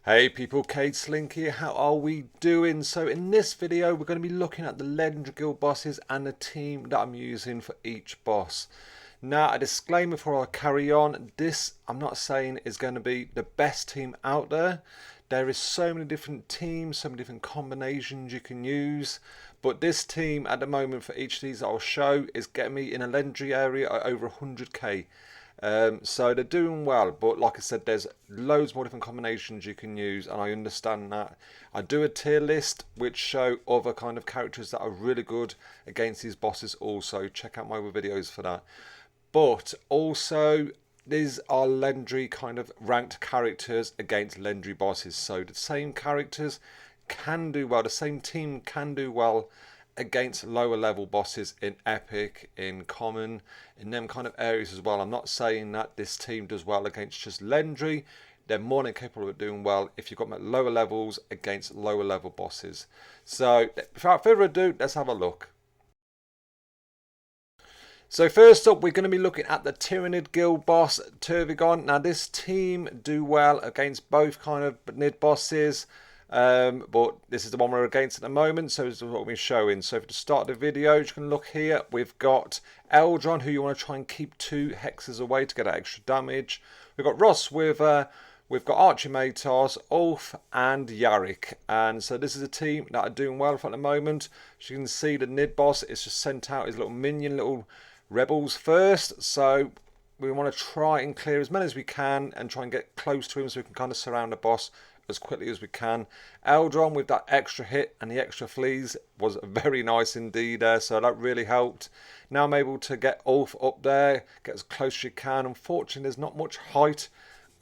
Hey people, Cade Slink here. How are we doing? So in this video we're going to be looking at the legendary guild bosses and the team that I'm using for each boss. Now, a disclaimer before I carry on, this I'm not saying is going to be the best team out there. There is so many different teams, so many different combinations you can use, but this team at the moment for each of these I'll show is getting me in a legendary area at over 100k. So they're doing well, but like I said, there's loads more different combinations you can use, and I understand that. I do a tier list which show other kind of characters that are really good against these bosses also. Check out my other videos for that. But also, these are legendary kind of ranked characters against legendary bosses. So the same characters can do well, the same team can do well against lower level bosses in epic, in common, in them kind of areas as well. I'm not saying that this team does well against just legendary. They're more than capable of doing well if you've got them at lower levels against lower level bosses. So without further ado, let's have a look. So first up, we're going to be looking at the Tyrannid Guild boss, Tervigon. Now this team do well against both kind of Nid bosses. But this is the one we're against at the moment, so this is what we're showing. So to start the video, you can look here, we've got Eldron, who you want to try and keep 2 hexes away to get that extra damage. We've got Ross with we've got Archimatos, Ulf and Szarekh, and so this is a team that are doing well for at the moment. As you can see, the Nid boss is just sent out his little minion, little rebels first, so we want to try and clear as many as we can and try and get close to him so we can kind of surround the boss as quickly as we can. Eldron with that extra hit and the extra fleas was very nice indeed there, so that really helped. Now I'm able to get Ulf up there, get as close as you can. Unfortunately, there's not much height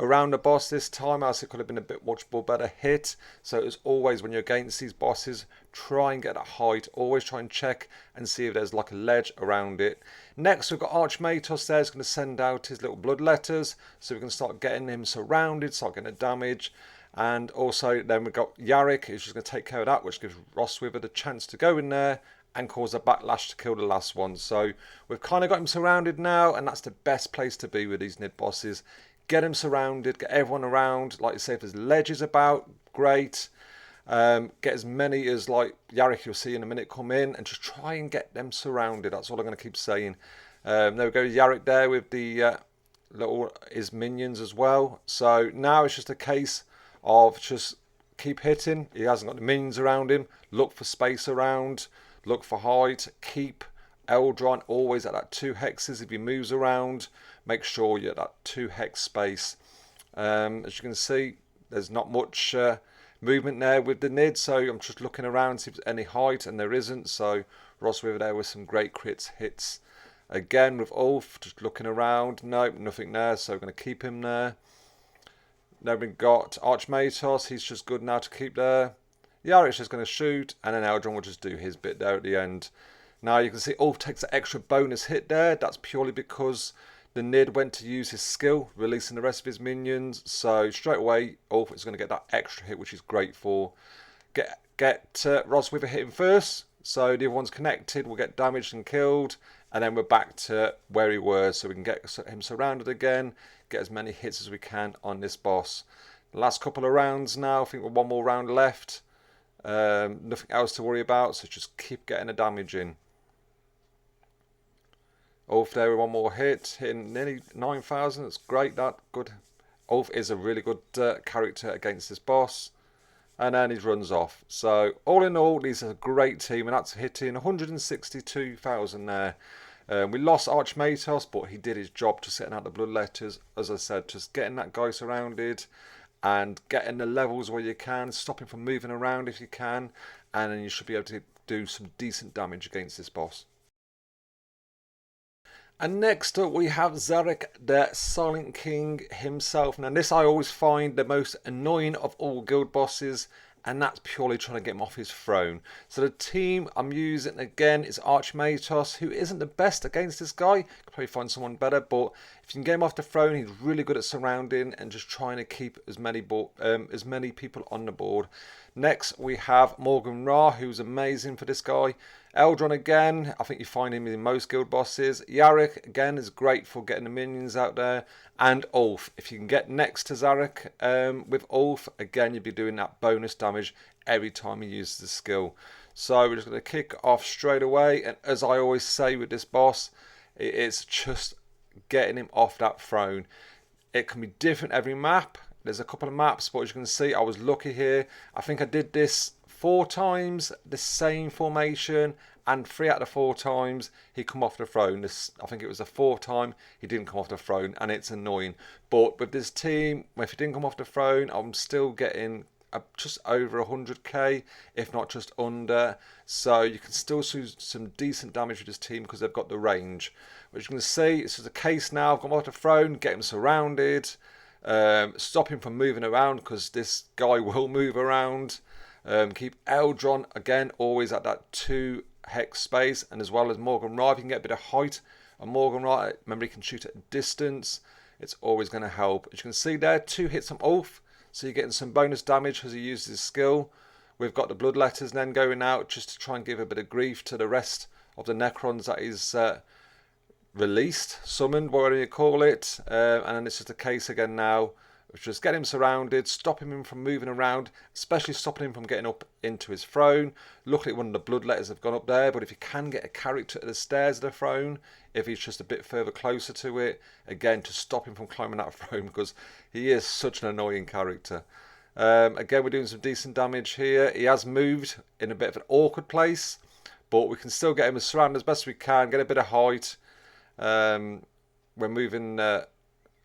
around the boss this time, else it could have been a bit much more better hit. So as always, when you're against these bosses, try and get that height. Always try and check and see if there's like a ledge around it. Next, we've got Archimatos there. He's going to send out his little blood letters, so we can start getting him surrounded, start getting the damage. And also then we've got Szarekh, who's just going to take care of that, which gives Roswither the chance to go in there and cause a backlash to kill the last one. So we've kind of got him surrounded now, and that's the best place to be with these Nid bosses. Get him surrounded, get everyone around. Like you say, if there's ledges about, great. Get as many as like Szarekh you'll see in a minute come in, and just try and get them surrounded. That's all I'm going to keep saying. There we go, Szarekh there with the his minions as well. So now it's just a case of just keep hitting. He hasn't got the minions around him. Look for space around. Look for height. Keep Eldron always at that 2 hexes. If he moves around, make sure you're at that 2 hex space. As you can see, there's not much movement there with the Nid, so I'm just looking around see if there's any height, and there isn't. So Ross with there with some great crits hits. Again with Ulf, just looking around. Nope, nothing there, so we're going to keep him there. Then we've got Archimatos, he's just good now to keep there. Szarekh's just going to shoot, and then Eldron will just do his bit there at the end. Now you can see Ulf takes an extra bonus hit there. That's purely because the Nid went to use his skill, releasing the rest of his minions. So straight away, Ulf is going to get that extra hit, which is great for. Get Roswither hitting first, so the other one's connected, will get damaged and killed. And then we're back to where he was, so we can get him surrounded again, get as many hits as we can on this boss. The last couple of rounds now, I think we're 1 more round left. Nothing else to worry about, so just keep getting the damage in. Ulf there with 1 more hit, hitting nearly 9,000. That's great, that good. Ulf is a really good character against this boss. And then he runs off. So all in all, these are a great team, and that's hitting 162,000 there. We lost Archimatos, but he did his job to setting out the blood letters. As I said, just getting that guy surrounded and getting the levels where you can, stop him from moving around if you can, and then you should be able to do some decent damage against this boss. And next up we have Szarekh, the Silent King himself. Now this I always find the most annoying of all guild bosses, and that's purely trying to get him off his throne. So the team I'm using again is Archimatos, who isn't the best against this guy. Could probably find someone better, but if you can get him off the throne, he's really good at surrounding and just trying to keep as many people on the board. Next we have Morgan Ra, who's amazing for this guy. Eldron again, I think you find him in most guild bosses. Szarekh again is great for getting the minions out there. And Ulf, if you can get next to Szarekh with Ulf, again you'd be doing that bonus damage every time he uses the skill. So we're just going to kick off straight away. And as I always say with this boss, it's just getting him off that throne. It can be different every map. There's a couple of maps, but as you can see, I was lucky here. I think I did this 4 times, the same formation, and 3 out of 4 times he come off the throne. I think it was the 4th time he didn't come off the throne, and it's annoying. But with this team, if he didn't come off the throne, I'm still getting just over 100k, if not just under. So you can still do some decent damage with this team because they've got the range. As you can see, this is the case now. I've got him off the throne, get him surrounded, stop him from moving around because this guy will move around. Keep Eldron again always at that 2 hex space, and as well as Morgan Ra, if you can get a bit of height on Morgan Ra, remember he can shoot at distance, it's always going to help. As you can see there, 2 hits from Ulf, so you're getting some bonus damage because he uses his skill. We've got the bloodletters then going out just to try and give a bit of grief to the rest of the Necrons that is released, summoned, whatever you call it. And then it's just a case again now of just get him surrounded, stopping him from moving around, especially stopping him from getting up into his throne. Luckily one of the bloodletters have gone up there, but if you can get a character at the stairs of the throne, if he's just a bit further closer to it, again to stop him from climbing that throne because he is such an annoying character. Again, we're doing some decent damage here. He has moved in a bit of an awkward place, but we can still get him surrounded as best we can, get a bit of height. We're moving, I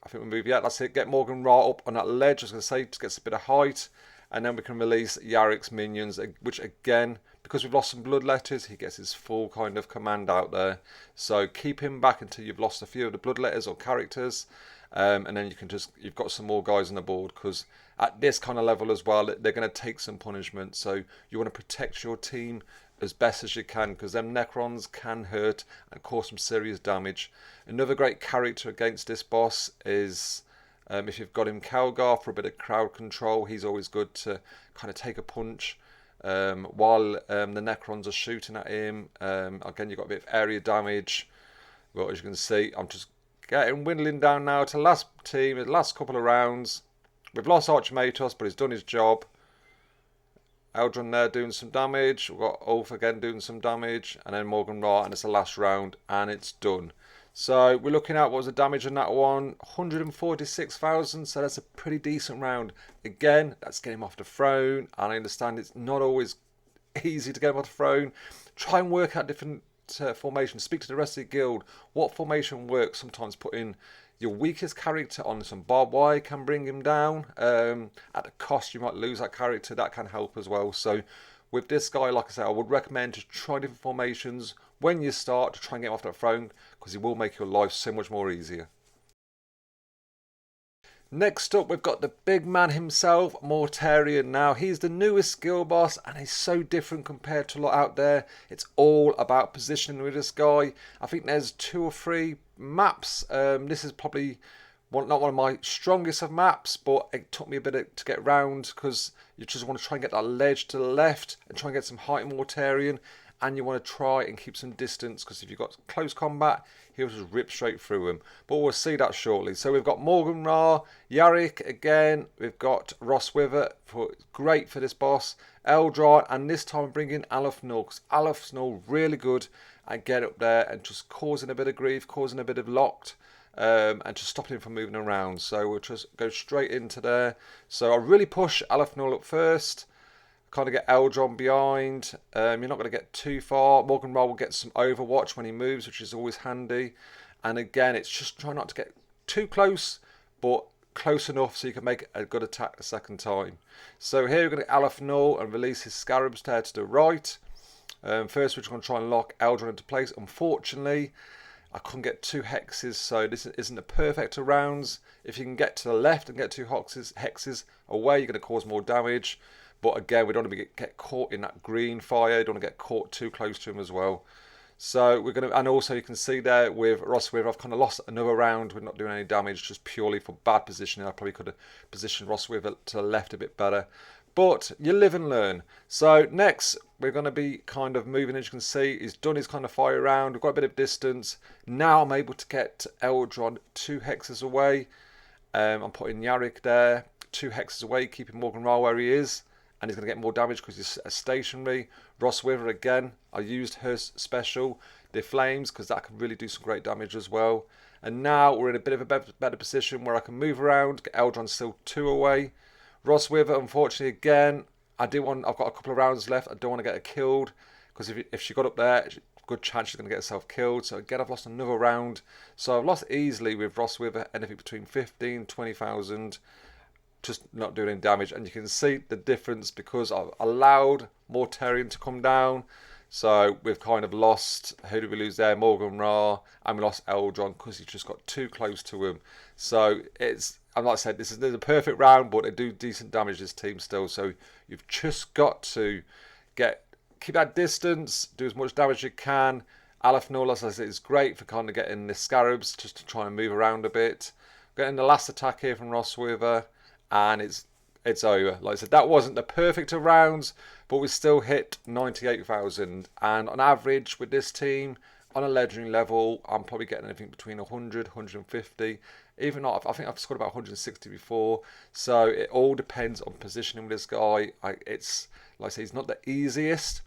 think we move, yeah, that's it. Get Morgan Ra up on that ledge, I was going to say, to get a bit of height. And then we can release Szarekh's minions, which again, because we've lost some bloodletters, he gets his full kind of command out there. So keep him back until you've lost a few of the bloodletters or characters. And then you can just, you've got some more guys on the board, because at this kind of level as well, they're going to take some punishment. So you want to protect your team as best as you can, because them Necrons can hurt and cause some serious damage. Another great character against this boss is, if you've got him Calgar for a bit of crowd control, he's always good to kind of take a punch while the Necrons are shooting at him. Again, you've got a bit of area damage. Well, as you can see, I'm just getting dwindling down now to the last team, the last couple of rounds. We've lost Archimatos, but he's done his job. Eldron there doing some damage. We've got Ulf again doing some damage. And then Morgan Ra, and it's the last round, and it's done. So we're looking at, what was the damage on that one? 146,000, so that's a pretty decent round. Again, that's getting him off the throne, and I understand it's not always easy to get him off the throne. Try and work out different formations. Speak to the rest of the guild. What formation works? Sometimes putting your weakest character on some barbed wire can bring him down. At the cost, you might lose that character. That can help as well. So with this guy, like I said, I would recommend to try different formations when you start to try and get him off that throne, because it will make your life so much more easier. Next up, we've got the big man himself, Mortarion. Now, he's the newest skill boss, and he's so different compared to a lot out there. It's all about positioning with this guy. I think there's 2 or 3 maps. This is probably not one of my strongest of maps, but it took me a bit to get round, because you just want to try and get that ledge to the left and try and get some height in Mortarion. And you want to try and keep some distance, because if you've got close combat, he'll just rip straight through him. But we'll see that shortly. So we've got Morgan Ra, Szarekh again. We've got Ross Wither, great for this boss. Eldron, and this time bringing Alafnul, because Alafnul really good at get up there and just causing a bit of grief, causing a bit of locked, and just stopping him from moving around. So we'll just go straight into there. So I'll really push Alafnul up first. Kind of get Eldron behind. You're not going to get too far. Morgan Ra will get some overwatch when he moves, which is always handy. And again, it's just trying not to get too close, but close enough so you can make a good attack the second time. So here we're going to get Alafnul and release his scarabs there to the right. First, we're just going to try and lock Eldron into place. Unfortunately, I couldn't get 2 hexes, so this isn't a perfect of rounds. If you can get to the left and get 2 hexes away, you're going to cause more damage. But again, we don't want to get caught in that green fire. You don't want to get caught too close to him as well. So we're going to, and also you can see there with Ross Wither, I've kind of lost another round with not doing any damage, just purely for bad positioning. I probably could have positioned Ross Wither to the left a bit better. But you live and learn. So next, we're going to be kind of moving. As you can see, he's done his kind of fire round. We've got a bit of distance. Now I'm able to get Eldron 2 hexes away. I'm putting Szarekh there, 2 hexes away, keeping Morgan Ra where he is. And he's going to get more damage because he's stationary. Roswither again, I used her special, the flames, because that can really do some great damage as well. And now we're in a bit of a better position where I can move around, get Eldron still 2 away. Roswither, unfortunately, again, I've got a couple of rounds left. I don't want to get her killed, because if she got up there, good chance she's going to get herself killed. So again, I've lost another round. So I've lost easily with Roswither, anything between 15, 20,000. Just not doing any damage, and you can see the difference because I've allowed Mortarion to come down. So we've kind of lost, who did we lose there? Morgan Ra, and we lost Eldron because he just got too close to him. So I'm like I said, this is a perfect round, but they do decent damage, this team still. So you've just got to keep that distance, do as much damage as you can. Aleph Null, as I said, is great for kind of getting the scarabs just to try and move around a bit. Getting the last attack here from Roswither. And it's over. Like I said, that wasn't the perfect of rounds, but we still hit 98,000. And on average with this team, on a legendary level, I'm probably getting anything between 100, 150. Even not, I think I've scored about 160 before. So it all depends on positioning with this guy. It's like I say, he's not the easiest.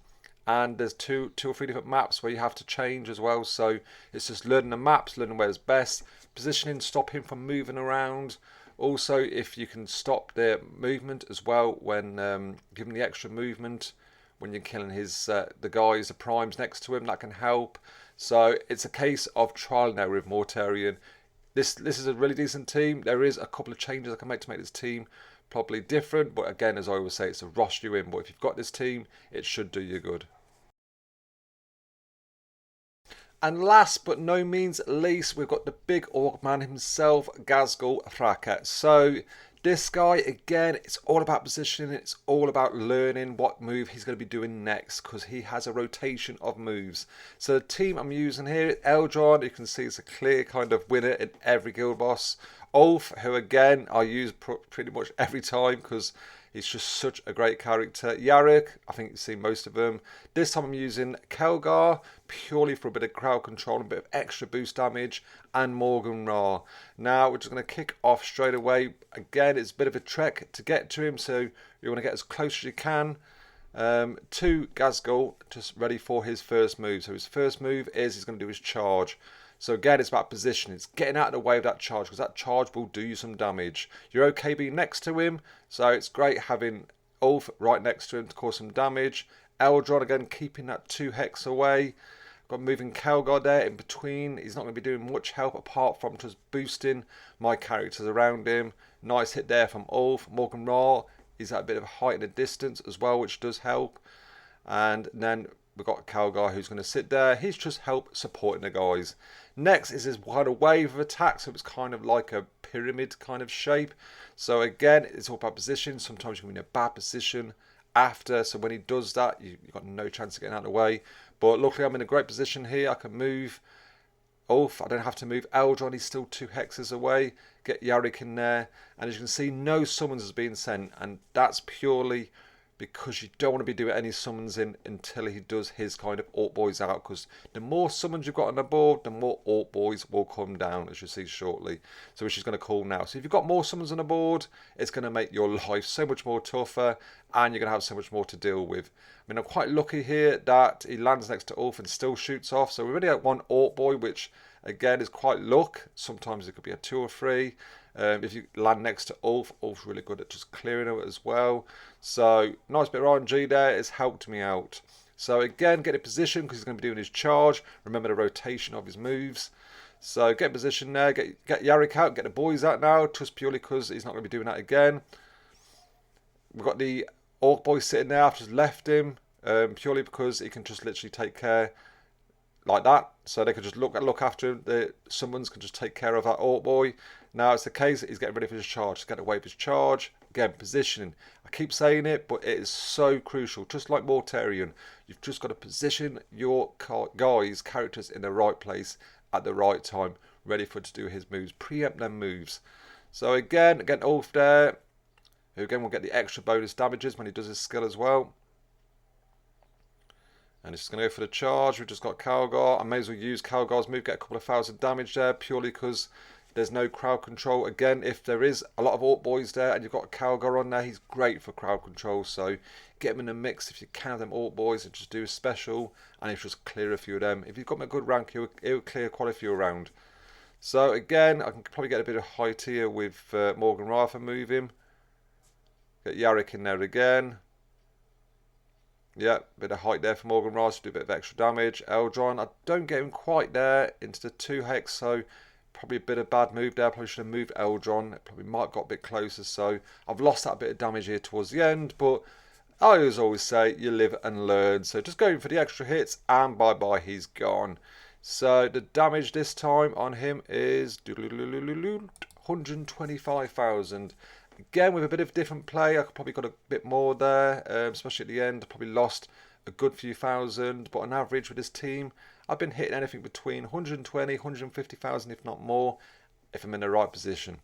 And there's two or three different maps where you have to change as well. So it's just learning the maps, learning where's best, positioning, stop him from moving around. Also, if you can stop their movement as well when giving the extra movement when you're killing the guys, the primes next to him, that can help. So it's a case of trial and error with Mortarion. This is a really decent team. There is a couple of changes I can make to make this team probably different, but again, as I always say, it's a rush you in. But if you've got this team, it should do you good. And last but no means least, we've got the big orc man himself, Gaskofracker. So this guy, again, it's all about positioning. It's all about learning what move he's going to be doing next, because he has a rotation of moves. So the team I'm using here, Eldron, you can see it's a clear kind of winner in every guild boss. Ulf, who again I use pretty much every time because he's just such a great character. Szarekh, I think you've seen most of them. This time I'm using Kelgar, purely for a bit of crowd control and a bit of extra boost damage, and Morgan Ra. Now we're just going to kick off straight away. Again, it's a bit of a trek to get to him, so you want to get as close as you can to Ghazgul, just ready for his first move. So his first move is he's going to do his charge. So again, it's about position. It's getting out of the way of that charge, because that charge will do you some damage. You're okay being next to him, so it's great having Ulf right next to him to cause some damage. Eldron, again, keeping that 2 hex away. Got moving Kelgar there in between. He's not going to be doing much help apart from just boosting my characters around him. Nice hit there from Ulf. Morgan Ra, he's at a bit of a height and a distance as well, which does help. And then we've got Kelgar who's going to sit there. He's just help supporting the guys. Next is his kind of wave of attack, so it's kind of like a pyramid kind of shape. So again, it's all about position. Sometimes you can be in a bad position after, so when he does that, you've got no chance of getting out of the way. But luckily I'm in a great position here. I can move Ulf, I don't have to move Eldron, he's still 2 hexes away. Get Szarekh in there, and as you can see, no summons has been sent, and that's purely because you don't want to be doing any summons in until he does his kind of Orc Boys out, because the more summons you've got on the board, the more Orc Boys will come down, as you'll see shortly. So which is going to call now. So if you've got more summons on the board, it's going to make your life so much more tougher, and you're going to have so much more to deal with. I mean, I'm quite lucky here that he lands next to Ulf and still shoots off. So we already have 1 Orc Boy, which again is quite luck. Sometimes it could be a 2 or 3. If you land next to Ulf, Ulf's really good at just clearing it as well. So nice bit of RNG there. It's helped me out. So again, get a position because he's going to be doing his charge. Remember the rotation of his moves. So get position there. Get Szarekh out. Get the boys out now, just purely because he's not going to be doing that again. We've got the Orc Boy sitting there. I've just left him purely because he can just literally take care like that. So they can just look after him. The summons can just take care of that Orc Boy. Now it's the case that he's getting ready for his charge. He's getting away with his charge. Again, positioning. I keep saying it, but it is so crucial. Just like Mortarion, you've just got to position your guys' characters in the right place at the right time, ready for to do his moves. Preempt them moves. So again, Ulf there. who again will get the extra bonus damages when he does his skill as well. And it's just going to go for the charge. We've just got Calgar. I may as well use Calgar's move, get a couple of thousand damage there, purely because there's no crowd control. Again, if there is a lot of Orc boys there and you've got Calgar on there, he's great for crowd control. So get him in the mix if you can, them Orc boys, and just do a special. And it's just clear a few of them. If you've got him a good rank, he'll clear quite a few around. So again, I can probably get a bit of height here with Morgan Rafa move him. Get Szarekh in there again. Yeah, bit of height there for Morgan Rice to do a bit of extra damage. Eldron, I don't get him quite there into the 2 hex, so probably a bit of bad move there. Probably should have moved Eldron. It probably might have got a bit closer, so I've lost that bit of damage here towards the end, but I always say you live and learn. So just going for the extra hits, and bye-bye, he's gone. So the damage this time on him is 125,000. Again, with a bit of different play, I could probably got a bit more there, especially at the end. I probably lost a good few thousand, but on average with this team, I've been hitting anything between 120, 150,000, if not more, if I'm in the right position.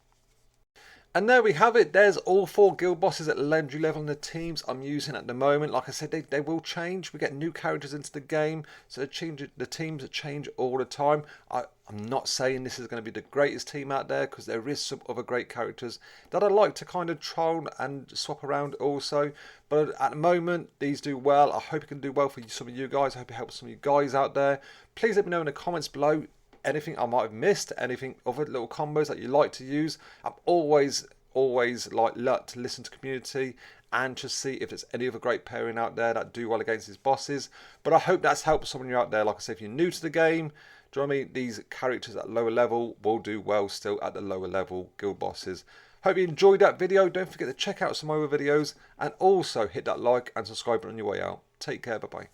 And there we have it. There's all 4 guild bosses at legendary level in the teams I'm using at the moment. Like I said, they will change. We get new characters into the game, so the teams change all the time. I'm not saying this is going to be the greatest team out there, because there is some other great characters that I like to kind of trial and swap around also. But at the moment, these do well. I hope it can do well for some of you guys. I hope it helps some of you guys out there. Please let me know in the comments below anything I might have missed, anything other little combos that you like to use. I'm always like to listen to community and to see if there's any other great pairing out there that do well against these bosses. But I hope that's helped someone out there. Like I said, if you're new to the game, do you know what I mean? These characters at lower level will do well still at the lower level guild bosses. Hope you enjoyed that video. Don't forget to check out some other videos, and also hit that like and subscribe button on your way out. Take care. Bye bye.